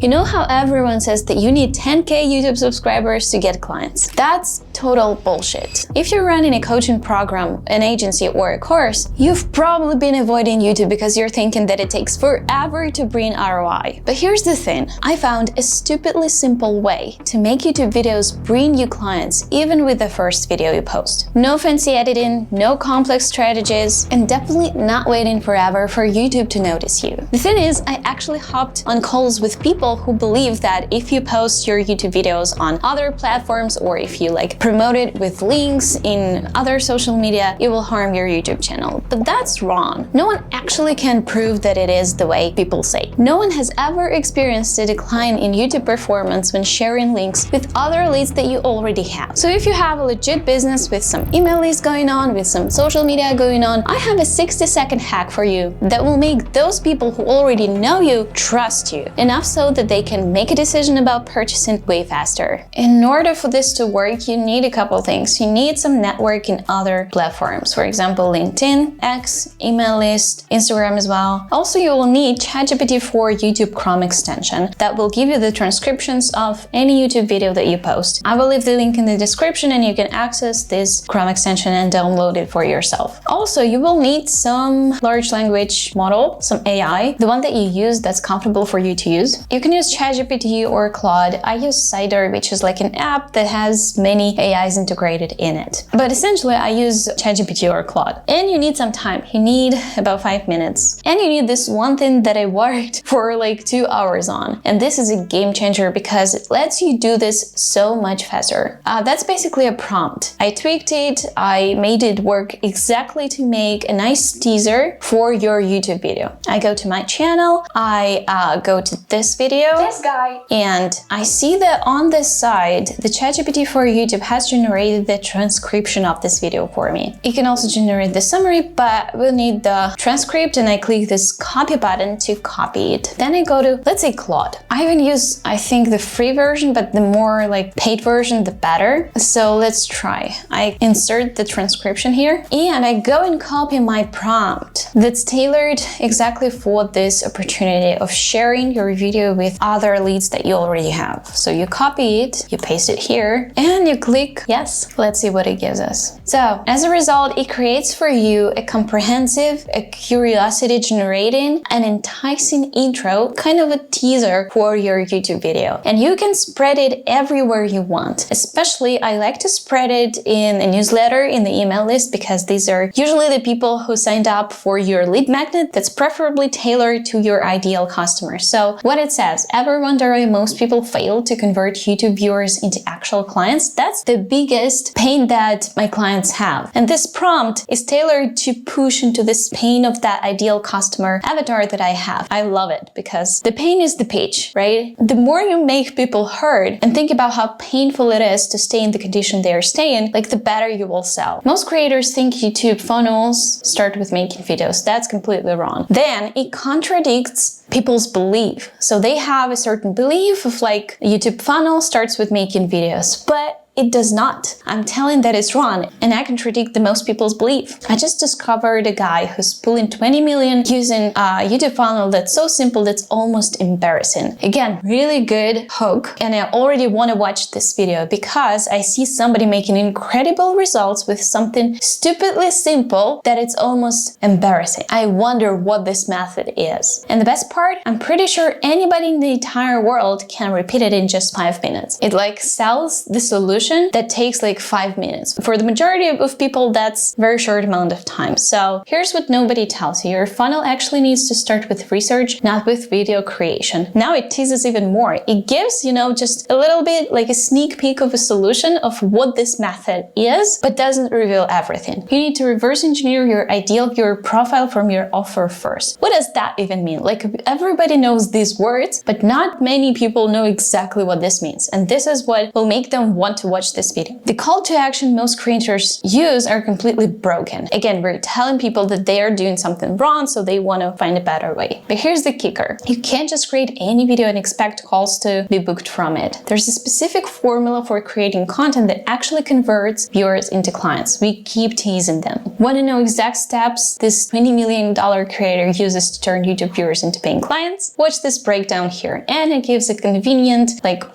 You know how everyone says that you need 10K YouTube subscribers to get clients? That's total bullshit. If you're running a coaching program, an agency, or a course, you've probably been avoiding YouTube because you're thinking that it takes forever to bring ROI. But here's the thing, I found a stupidly simple way to make YouTube videos bring you clients even with the first video you post. No fancy editing, no complex strategies, and definitely not waiting forever for YouTube to notice you. The thing is, I actually hopped on calls with people who believe that if you post your YouTube videos on other platforms, or if you promote it with links in other social media, it will harm your YouTube channel. But that's wrong. No one actually can prove that it is the way people say. No one has ever experienced a decline in YouTube performance when sharing links with other leads that you already have. So if you have a legit business with some email lists going on, with some social media going on, I have a 60-second hack for you that will make those people who already know you trust you, enough so that they can make a decision about purchasing way faster. In order for this to work, you need a couple things. You need some network in other platforms, for example, LinkedIn, X, email list, Instagram as well. Also, you will need ChatGPT 4 YouTube Chrome extension that will give you the transcriptions of any YouTube video that you post. I will leave the link in the description and you can access this Chrome extension and download it for yourself. Also, you will need some large language model, some AI, the one that you use that's comfortable for you to use. You can use ChatGPT or Claude. I use Cider, which is like an app that has many AIs integrated in it. But essentially, I use ChatGPT or Claude. And you need some time. You need about 5 minutes. And you need this one thing that I worked for 2 hours on. And this is a game changer because it lets you do this so much faster. That's basically a prompt. I tweaked it. I made it work exactly to make a nice teaser for your YouTube video. I go to my channel. I go to this video. This guy. And I see that on this side, the ChatGPT for YouTube has generated the transcription of this video for me. It can also generate the summary, but we'll need the transcript, and I click this copy button to copy it. Then I go to, let's say, Claude. I even use, I think, the free version, but the more paid version, the better. So let's try. I insert the transcription here, and I go and copy my prompt that's tailored exactly for this opportunity of sharing your video with other leads that you already have. So you copy it, you paste it here, and you click yes. Let's see what it gives us. So as a result, it creates for you a comprehensive, a curiosity generating, an enticing intro, kind of a teaser for your YouTube video. And you can spread it everywhere you want. Especially, I like to spread it in a newsletter, in the email list, because these are usually the people who signed up for your lead magnet that's preferably tailored to your ideal customer. So what it says, ever wonder why most people fail to convert YouTube viewers into actual clients? That's the biggest pain that my clients have. And this prompt is tailored to push into this pain of that ideal customer avatar that I have. I love it because the pain is the pitch, right? The more you make people heard and think about how painful it is to stay in the condition they are staying, the better you will sell. Most creators think YouTube funnels start with making videos. That's completely wrong. Then it contradicts people's belief. So they have a certain belief of YouTube funnel starts with making videos, but it does not. I'm telling that it's wrong, and I contradict the most people's belief. I just discovered a guy who's pulling 20 million using a YouTube funnel that's so simple that's almost embarrassing. Again, really good hook, and I already want to watch this video because I see somebody making incredible results with something stupidly simple that it's almost embarrassing. I wonder what this method is. And the best part, I'm pretty sure anybody in the entire world can repeat it in just 5 minutes. It sells the solution that takes 5 minutes. For the majority of people, that's a very short amount of time. So here's what nobody tells you. Your funnel actually needs to start with research, not with video creation. Now it teases even more. It gives, just a little bit a sneak peek of a solution of what this method is, but doesn't reveal everything. You need to reverse engineer your ideal viewer profile from your offer first. What does that even mean? Everybody knows these words, but not many people know exactly what this means. And this is what will make them want to watch this video. The call to action most creators use are completely broken. Again, we're telling people that they are doing something wrong, so they want to find a better way. But here's the kicker. You can't just create any video and expect calls to be booked from it. There's a specific formula for creating content that actually converts viewers into clients. We keep teasing them. Want to know exact steps this $20 million creator uses to turn YouTube viewers into paying clients? Watch this breakdown here, and it gives a convenient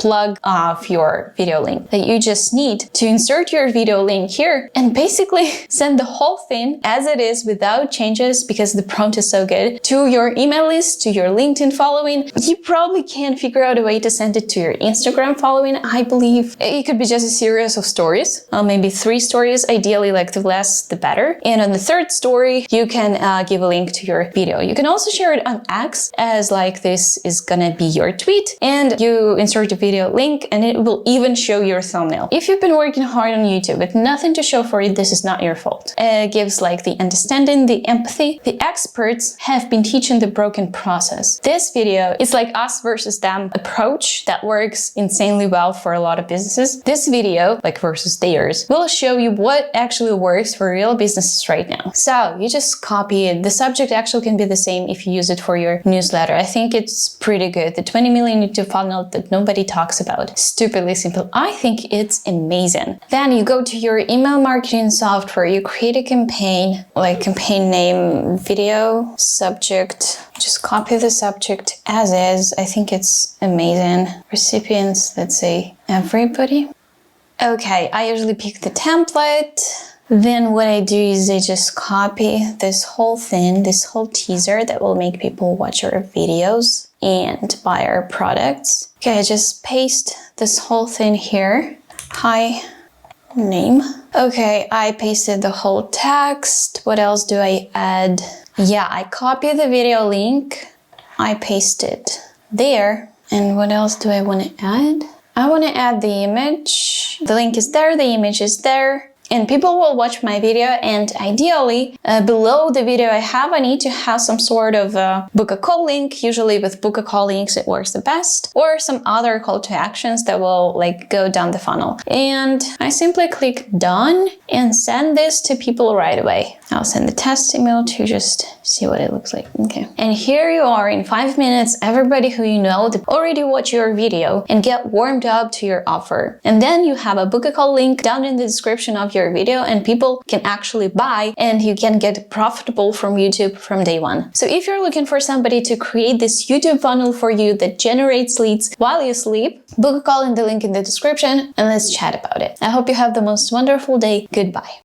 plug of your video link that you just need to insert your video link here and basically send the whole thing as it is without changes, because the prompt is so good, to your email list, to your LinkedIn following. You probably can figure out a way to send it to your Instagram following. I believe it could be just a series of stories, maybe 3 stories, ideally the less the better. And on the 3rd story, you can give a link to your video. You can also share it on X as this is gonna be your tweet, and you insert a video link and it will even show your thumbnail. If you've been working hard on YouTube with nothing to show for it, this is not your fault. It gives the understanding, the empathy. The experts have been teaching the broken process. This video is us versus them approach that works insanely well for a lot of businesses. This video, versus theirs, will show you what actually works for real businesses right now. So you just copy it. The subject actually can be the same if you use it for your newsletter. I think it's pretty good. The 20 million YouTube funnel that nobody talks about. Stupidly simple. I think it's amazing. Then you go to your email marketing software, you create a campaign, campaign name, video, subject. Just copy the subject as is. I think it's amazing. Recipients, let's say everybody. Okay, I usually pick the template. Then what I do is I just copy this whole thing, this whole teaser that will make people watch our videos and buy our products. Okay, I just paste this whole thing here. Hi, name. Okay, I pasted the whole text. What else do I add? Yeah, I copy the video link. I paste it there. And what else do I want to add? I want to add the image. The link is there, the image is there. And people will watch my video, and ideally below the video I need to have some sort of book a call link. Usually with book a call links it works the best, or some other call to actions that will go down the funnel. And I simply click done and send this to people right away. I'll send the test email to just see what it looks like. Okay. And here you are in 5 minutes, everybody who you know that already watch your video and get warmed up to your offer. And then you have a book a call link down in the description of your video, and people can actually buy, and you can get profitable from YouTube from day one. So if you're looking for somebody to create this YouTube funnel for you that generates leads while you sleep, book a call in the link in the description and let's chat about it. I hope you have the most wonderful day. Goodbye.